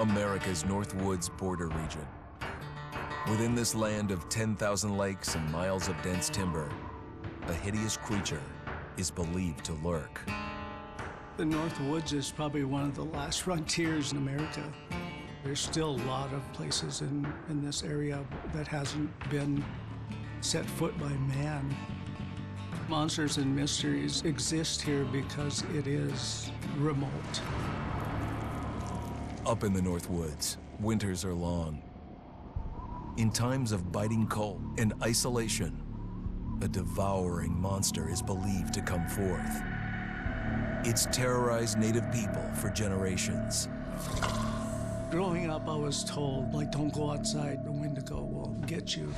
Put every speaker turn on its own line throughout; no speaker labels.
America's North Woods border region. Within this land of 10,000 lakes and miles of dense timber, a hideous creature is believed to lurk.
The North Woods is probably one of the last frontiers in America. There's still a lot of places in this area that hasn't been set foot by man. Monsters and mysteries exist here because it is remote.
Up in the North Woods, winters are long. In times of biting cold and isolation, a devouring monster is believed to come forth. It's terrorized native people for generations.
Growing up, I was told, like, don't go outside, the Wendigo will get you.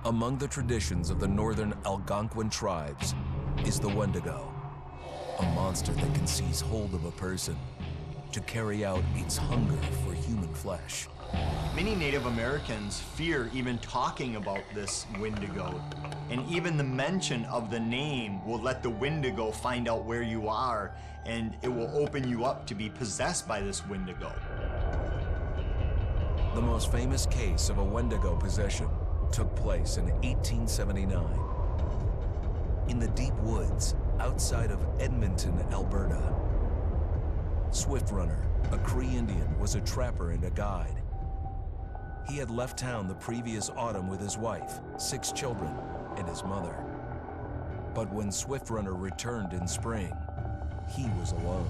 Among the traditions of the northern Algonquin tribes is the Wendigo, a monster that can seize hold of a person to carry out its hunger for human flesh.
Many Native Americans fear even talking about this Wendigo, and even the mention of the name will let the Wendigo find out where you are, and it will open you up to be possessed by this Wendigo.
The most famous case of a Wendigo possession took place in 1879 in the deep woods outside of Edmonton, Alberta. Swift Runner, a Cree Indian, was a trapper and a guide. He had left town the previous autumn with his wife, 6 children, and his mother. But when Swift Runner returned in spring, he was alone.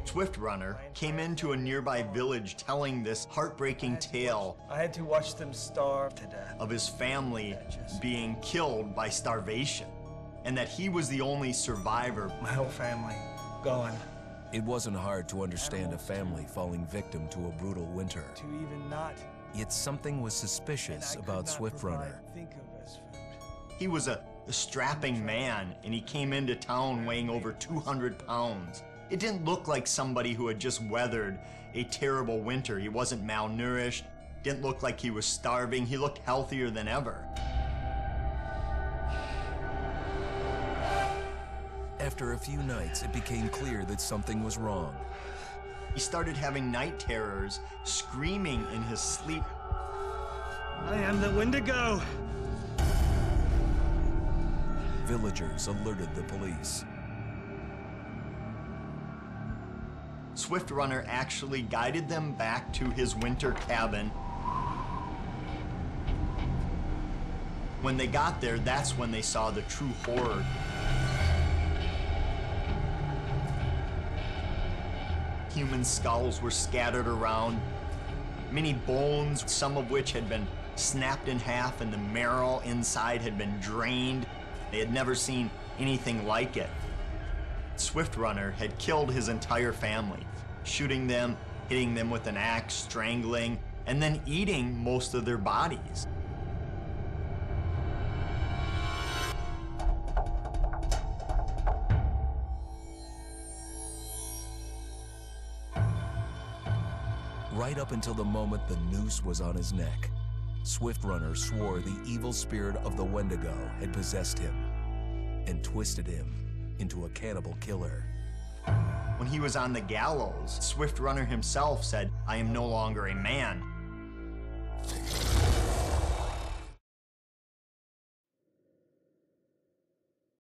Swift Runner came into a nearby village telling this heartbreaking tale.
I had to watch them starve to death.
Of his family being killed by starvation, and that he was the only survivor.
My whole family gone.
It wasn't hard to understand a family falling victim to a brutal winter.
To even not.
Yet something was suspicious about Swift Runner.
He was a strapping man, and he came into town weighing over 200 pounds. It didn't look like somebody who had just weathered a terrible winter. He wasn't malnourished, didn't look like he was starving. He looked healthier than ever.
After a few nights, it became clear that something was wrong.
He started having night terrors, screaming in his sleep.
I am the Wendigo!
Villagers alerted the police.
Swift Runner actually guided them back to his winter cabin. When they got there, that's when they saw the true horror. Human skulls were scattered around, many bones, some of which had been snapped in half, and the marrow inside had been drained. They had never seen anything like it. Swift Runner had killed his entire family, shooting them, hitting them with an axe, strangling, and then eating most of their bodies.
Right up until the moment the noose was on his neck, Swift Runner swore the evil spirit of the Wendigo had possessed him and twisted him into a cannibal killer.
When he was on the gallows, Swift Runner himself said, "I am no longer a man.